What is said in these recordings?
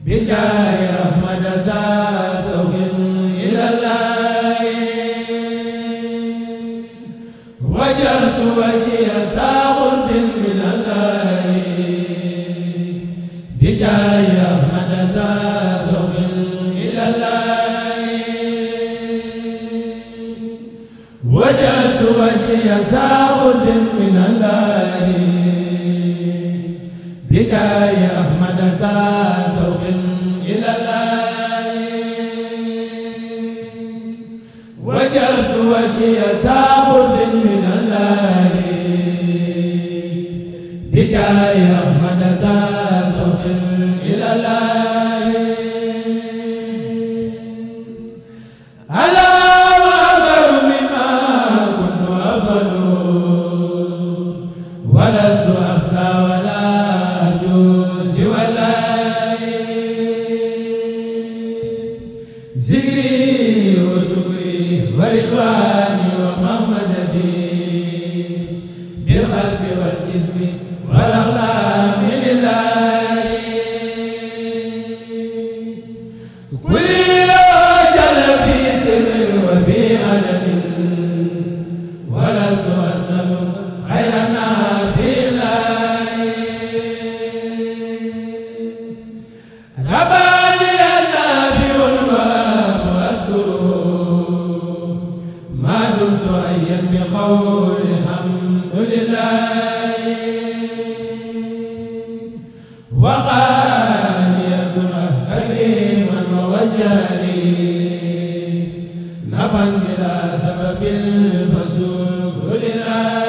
بجاه أحمد سوق إلى الله وجهت وجهي ساق من الله بجاه أحمد سوق إلى الله وجهت وجهي ساق من الله بجاه أحمد سوق إلى الله وجهت وجهي ساق من الله بجاه أحمد سوق إلى الله على أكبر مما كنت أفعل ولست أخشى ولا أرجو سوى الله ذكري وشكري ورضواني ومحمدتي بالقلب والجسم والأقلام لله كل جل في سر وفي علن ولست أسأل خيرنا في الله رباني النافع الوهاب أشكره ما دمت حيا بقول الحمد لله وقاني الدنيا كريما ووجهني نفعا بلا سبب فشكر لله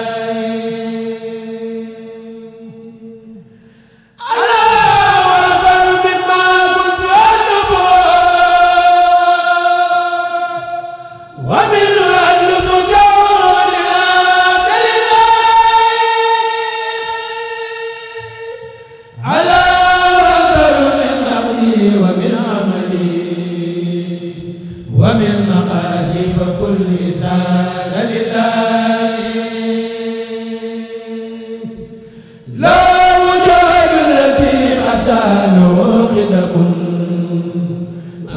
ومن مقالب كل سال لله لا وجود الذي خزانه قدم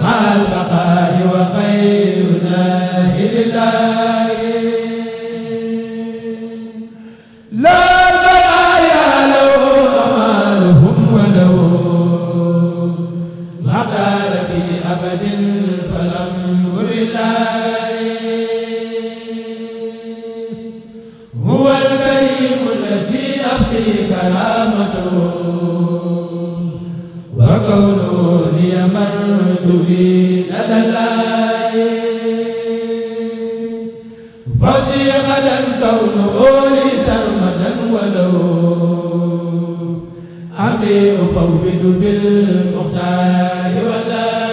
مع البقاء وخيرنا لله لا بقايا له أمالهم ولو مقال في أبد هو الكريم الذي أبقي كرامته وكونه لي مرجوي لدى الله فوزي غدا كونه لي سرمدا ولو أمري أفوض بالمختار والله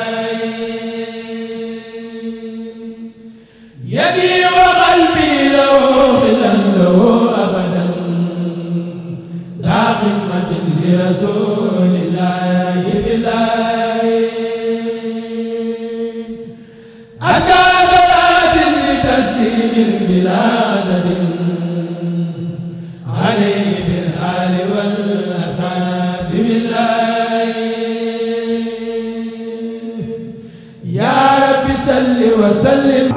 يدي وقلبي له خلا له أبدا ذا خدمة لرسول الله بالله أزكى صلاة لتسليم بلا عدد عليه بالآل والأصحاب بالله يا رب صل وسلم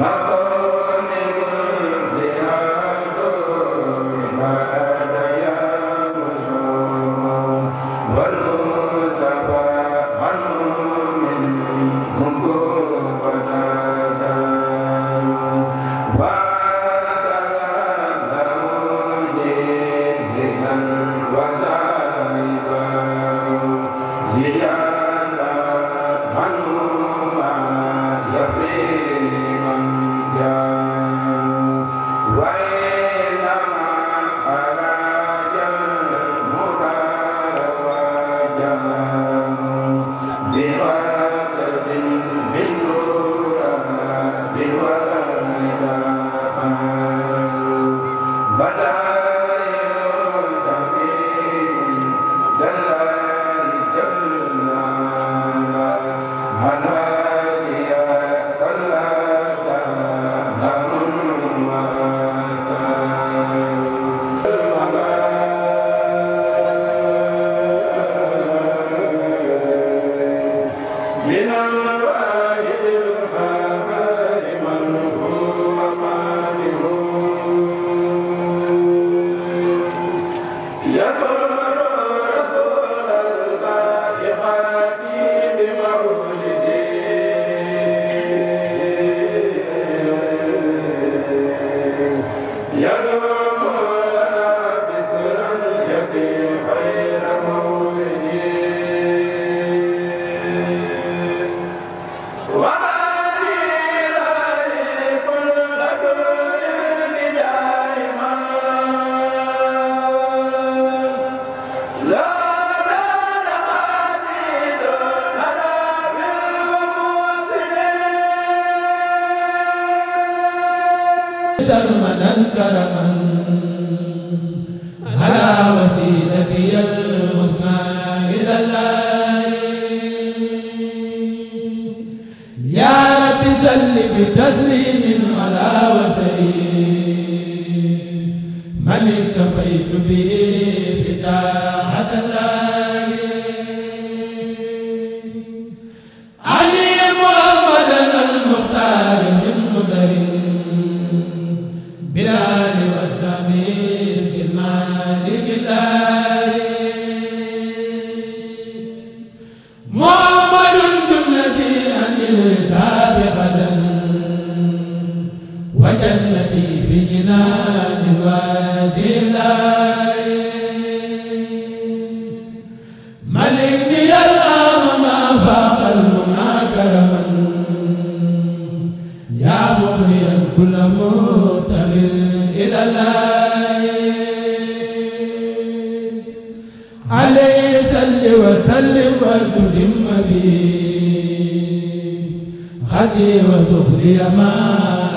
دلال جل سرمدا كرما على وسيلتي المسنى إلى الله يا رب صل بتسليم على وسيم من اكتفيت به فتاحة الله علي محمدا المختار من مدر بلال والسميس بالمالك الله محمد جنتي عن الحساب غدا وجنتي في جنان واسع الله ملكني الأمر ما فاق المنى كرما يا مغنيا كل مضطر إلى الله عليه صل وسلم وتتم به خذي وسخري ما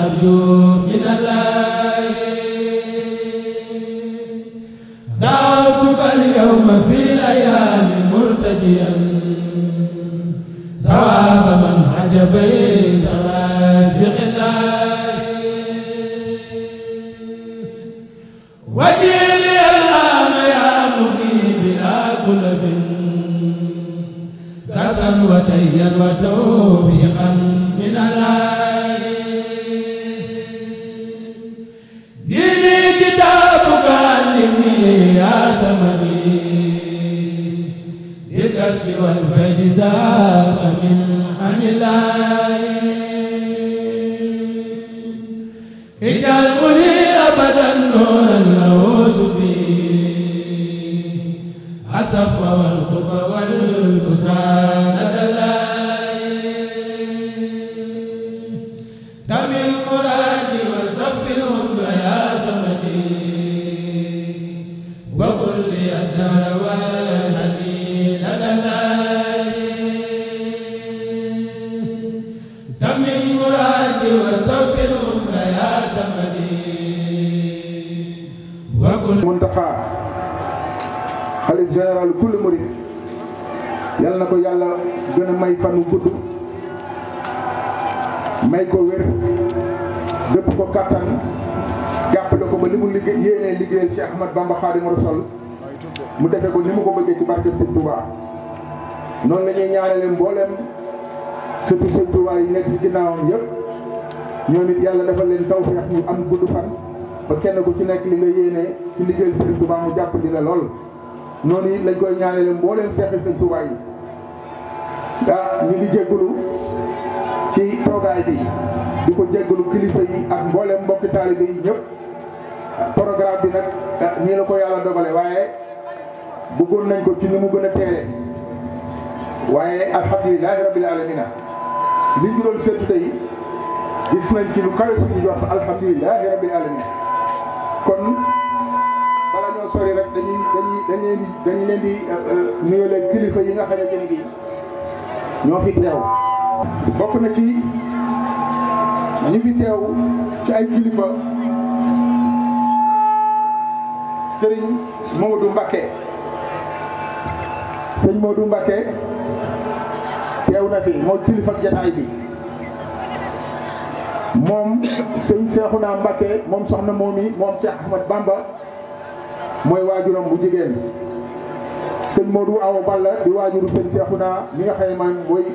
أرجو من الله دعوتك اليوم في الأيام مرتجيا ثواب من عجبيت رازق الله وجيلي الآن يا مغني بلا كلف كسا وتيا وتوفيقا من الله ديني كتابك علمني يا سمدي بالكسب والفيد زاق من عن الله اجعلني ابدا نورا له سبي الصف والخطب والبستان الله دم المراد وصف الهم يا سمدي وقل لي الدار والهدي لدى الله دم المراد وصف الهم يا سمدي وقل Muntaxa xalif général kulli murid yal na ko yàlla gën a may fanu gudd may ko wér dëpp ko kattan jàppale ko ba li mu liggéey yéenee liggéeyal Cheikh Ahmad Bamba Xaadimu Rasuul mu defe ko ni mu ko bëggee ci barke Sëñ Tuubaa noonu la ñuy ñaanale mbooleem surtout Sëñ Tuubaa yi nekk ci ginnaawam yëpp ñoom it yàlla defal leen tawfeex ñu am gudd fan ba kenn ku ci nekk li nga yéenee ci liggéeyal Sëñ Tuubaa mu jàpp di la lool noonu it lañ koy ñaanale mbooleem seexi Sëñ Tuubaa yi ñu ngi jéggulu ci toogaay bi di ko jéggulu kilifa yi ak mbooleem mbokki taalibe yi ñëpp programme bi nag nii la ko yàlla dogale waaye bëggoon nañ ko ci ni mu gën a teere waaye alhamdulilahi rabbil alamina liñ ci doon seetu tey gis nañ ci lu kawe suñu jox alhamdulilahi rabbil alamina kon bala ñoo sori rek dañuy leen di nuyoo leen kilifa yi nga xamante ne bii ñoo fi teew bokk na ci ñi fi teew ci ay kilifa Serigne Modou Mbacké Serigne Modou Mbacké teew na fi mooy kilifa jataay bi moom Serigne Cheikhouna Mbacké moom soxna moom yi moom Cheikh Ahmad Bamba mooy waajuram bu jigéen Serigne Modou Awa Balla di waajuru Serigne Cheikhouna mi nga xam ne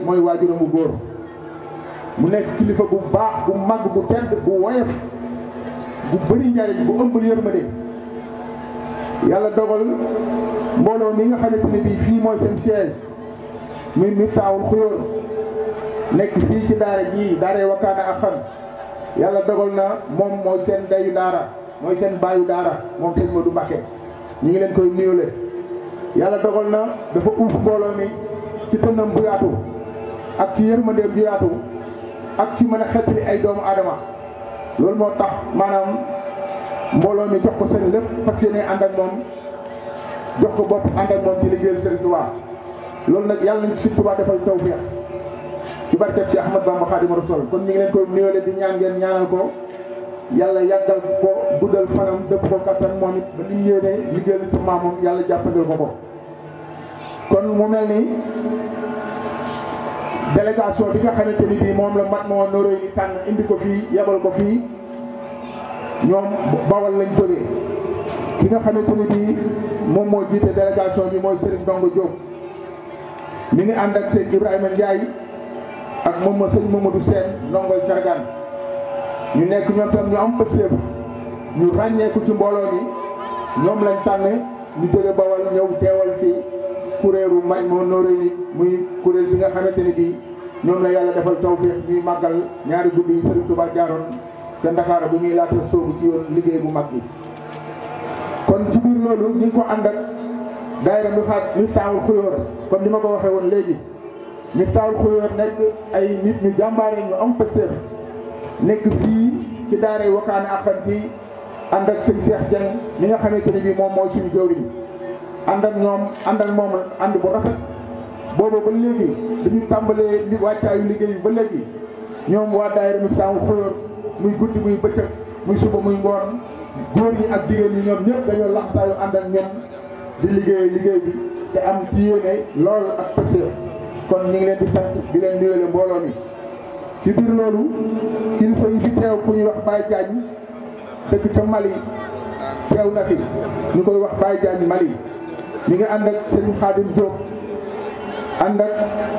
mooy waajuram bu góor mu nekk kilifa bu baax bu mag bu tedd bu woyof bu bëri njariñ bu ëmbal yërmande yàlla dogal mbooloo mi nga xamante ne bii fii mooy seen siège muy Miftaahul Xuyóor nekk fii ci daara ji daara Wakana Haqqan yàlla dogal na moom mooy seen ndeyu daara mooy seen baayu daara moom sëñ Modou Mbacké ñu ngi leen koy nuyule yàlla dogal na dafa uuf mbooloo mi ci tënnam bu yaatu ak ci yërmandeem bu yaatu ak ci mën a xettali ay doomu aadama loolu moo tax maanaam mbooloo mi jox ko seen lépp fas yéene ànd ak moom jox ko bopp ànd ak moom ci liggéeyal Serigne Touba loolu nag yàlla nañ Serigne Touba defal tawfiq ci barkeb ci Ahmad Bamba Khadimu Rasul kon ñu ngi leen koy nuyoo di ñaan ngeen ñaanal ko yàlla yàggal ko guddal fanam dëpp ko kattan moom it ba li ñu yéene liggéeyal sa maamam yàlla jàppandal ko kon mu mel ni délégation bi nga xamante ni bii moom la mat moo noré ni tànn indi ko fii yebal ko fii ñoom Bawol lañ jógee ki nga xamante ni bii moom moo jiite délégation bi mooy Serigne Ndongo Diop mi ngi ànd ak sëñ Ibrahima Ndiaye ak moom ma sëñ Mamadou Sène ndongoy Cargaan ñu nekk ñoom tam ñu am pëseef ñu ràññeeku ci mbooloo mi ñoom lañ tànn ñu jóge Bawol ñëw teewal fii kuréelu may moo nooré ni muy kuréel bi nga xamante ni bii ñoom la yàlla defal tawfiix ñuy màggal ñaari guddi yi Serigne Touba jaaroon ca Ndakaaru bi muy laata soobu ci yoon liggéey bu mag bi kon ci biir loolu ñu ngi ko ànd ak daayira Miftaahul Xuyóor comme ni ma ko waxee woon léegi Miftaahul Xuyóor nekk ay nit ñu jàmbaare ñu am pëseef nekk fii ci daara Wakana Haqqan ci ànd ak sëñ Cheikh Dieng mi nga xamante ne bii moom mooy suñu jawriñ ànd ak ñoom ànd ak moom ànd bu rafet boobu ba léegi dañu tàmbalee li wàccaayu liggéey ba léegi ñoom waa daayira Miftaahul Xuyóor muy guddi muy bëccëg muy suba muy ngoon góor ñi ak jigéen ñi ñoom ñëpp dañoo laxasaayu ànd ak ñoom di liggéey bi te am ci yéene lool ak pëseef kon ñu ngi leen di sant di leen nuyale mbooloo mi ci biir loolu kilifa yi fi teew ku ñuy wax Baye Diagne dëkk ca Mali teew na fi ñu koy wax Baye Diagne Mali ñu ngi ànd ak Serigne Khadim Diop ànd ak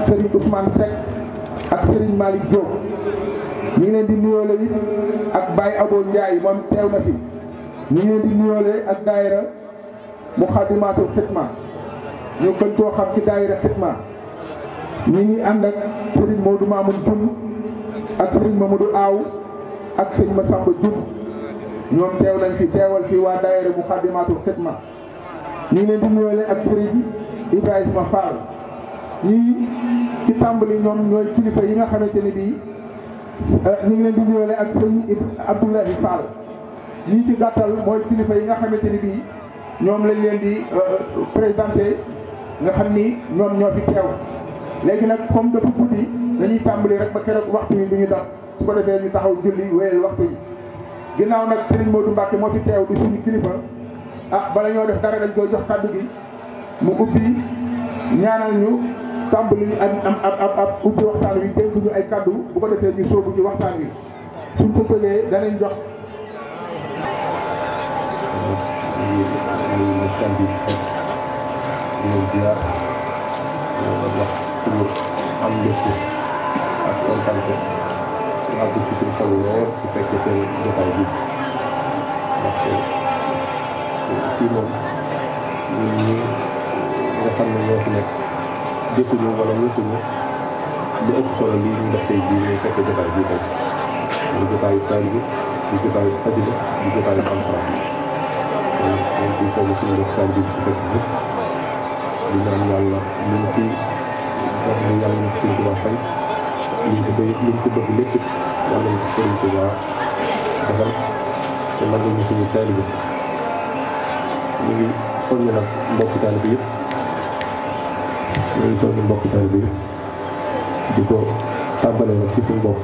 Serigne Ousmane Seck ak Serigne Malick Diop ñu ngi leen di nuyoole it ak Baye Abo Ndiaye moom teew na fi ñu ngi leen di nuyoole ak daayira Muxaddamatul Xidma ñu gën koo xam ci daayira Xidma ñu ngi ànd ak Serigne Modou Mamoun Dioum ak Serigne Mamadou Aw ak Serigne Massamba Dioum ñoom teew nañ fi teewal fii waa daayira Muxaddamatul Xidma ñu ngi leen di nuyoole ak Serigne Ibrahima Fall ñii ci tàmbali ñoom ñooy kilifa yi nga xamante ni bii ñu ngi leen di nuyoole ak Serigne Abdoulahi Fall ñii ci gàttal mooy kilifa yi nga xamante ni bii ñoom lañ leen di présenté nga xam ni ñoom ñoo fi teew léegi nag comme dafa guddi dañuy tàmbali rek ba keroog waxtu yi du ñu dox su ko defee ñu taxaw julli wéyal waxtu yi ginnaaw nag Serigne Modou Mbacké moo fi teew di suñu kilifa bala ñoo def dara dañ koy jox kaddu gi mu ubbi ñaanal ñu tàmbali ab ubbi waxtaan wi dénk ñu ay kaddu bu ko defee ñu sóobu ci waxtaan wi suñ ko tëjee danañ jox am mbégte ak kontante àgg ci suñu xol lool su fekkee seen jotaay bi ndax fii moom ñun ñi nga xam ne ñoo fi nekk dëkkuñu wala wutuñu lu ëpp solo lii ñu def tey bii ñu fekk jotaay bii tey ñu jotaayu saal bi ñu jotaayu xasida ñu jotaayu alxuraan donc ci foofu suñu def saal bi si fekk ñëpp di ñaan yàlla ñu ci wax ne yàlla na Sëriñ Tuubaa fay liñ ko bëgg lépp yàlla na Sëriñ Tuubaa defal te nangul ñu suñu taalibe bi ñu ngi soññ nag mbokki taalibe bi yëpp ñu ngi soññ mbokki taalibe bi yëpp di ko tàmbale nag ci suñu bopp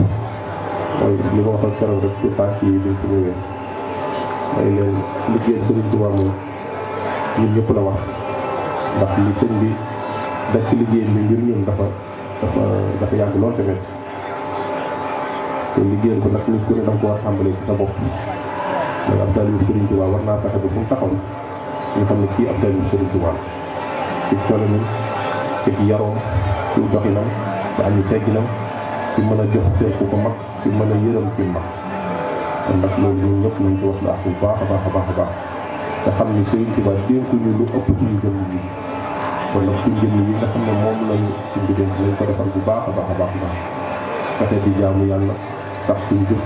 mooy li ma waxoon keroog rek ci parti yi biñ ko ñëwee mooy leen liggéeyal Sëriñ Tuubaa moom ñun ñëpp la wax ndax li sëñ bi daf ci liggéey bi ngir ñun dafa yàgg lool tamit te liggéeyal ko nag nit ku ne da nga ko war a tàmbalee ci sa bopp mooy ab taalibu Sëriñ Tuubaa war naa fexe ba fu mu taxaw ñu xam ne kii ab taalibu Sëriñ Tuubaa ci colinam ci yaroom ci doxinam ci am tegginam ci mën a jox cër ku ko mag ci mën a yërëm ci mag kon nag loolu ñun ñëpp nañ ci wax la bu baax a baax a baax a baax te xam ni Sëriñ Tuubaa dénkuñu lu ëpp suñu jëmm yi kon nag suñu jëmm yi nga xam ne moom lañu suñu dénk lañ ko defal bu baax a baax a baax a baax fexe di jaamu yàlla sax suñu jëf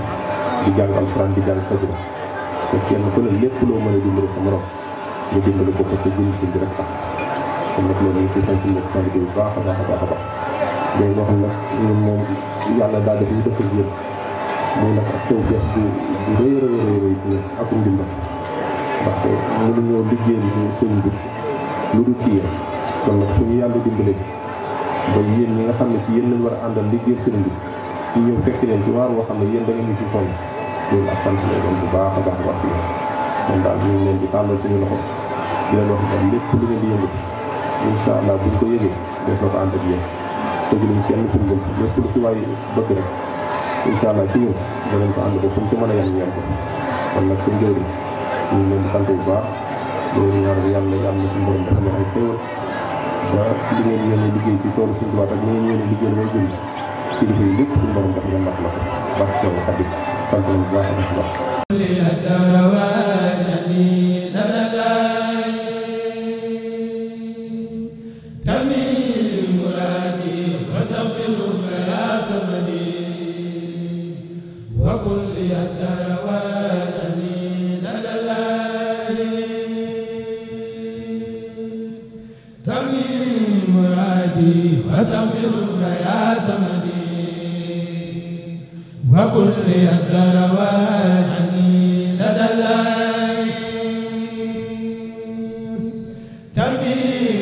di jàng alxuraan di jàng xasida te kenn ku ne lépp loo mën a dimbali sa morom nga dimbali ko te jëm si bi rek tax kon nag loolu ñu ci sant suñu taalibe bu baax a baax a baax a baax day wax nag ñun moom yàlla daal def ñu dëkk ak yéen muy nag ak tawfeex bu rëy rëy rëy rëy ak ndimbal ndaxte mënuñoo liggéeyal ñu sëñ bi lu dul ci yéen kon nag suñu yàlla dimbale ba yéen ñi nga xam ne ci yéen lañ war a àndal liggéeyal sëñ bi ñu ñëw fekk leen ci waar woo xam ne yéen da ngeen ñu ci sonn loolu ak sant lay doon bu baax a baax a baax ci yéen kon daal ñu ngi leen di tàllal suñu loxo di leen wax ne lépp lu ngeen di yëngu incha allah buñ ko yëgee def na ko ànd ak yéen tëjluñ kenn suñu bunt lépp lu ci waay bëgg rek incha allah ci ñun danañ ko ànd ba fu mu ci mën a yem ñeen ko kon nag suñ jëwriñ ñu ngi leen di sant bu baax loolu ñaanal yàlla yàlla suñu borom dafa leen ay xéewal ba li ngeen yéene liggéey ci toolu suñu tubaab ak li ngeen yéene liggéey mooy jëm kilifa yi lépp suñu borom dafa leen mat la ko barke Seex Xaadim sant nañ bu baax a baax وكل يقدر وعني لدى الله تميم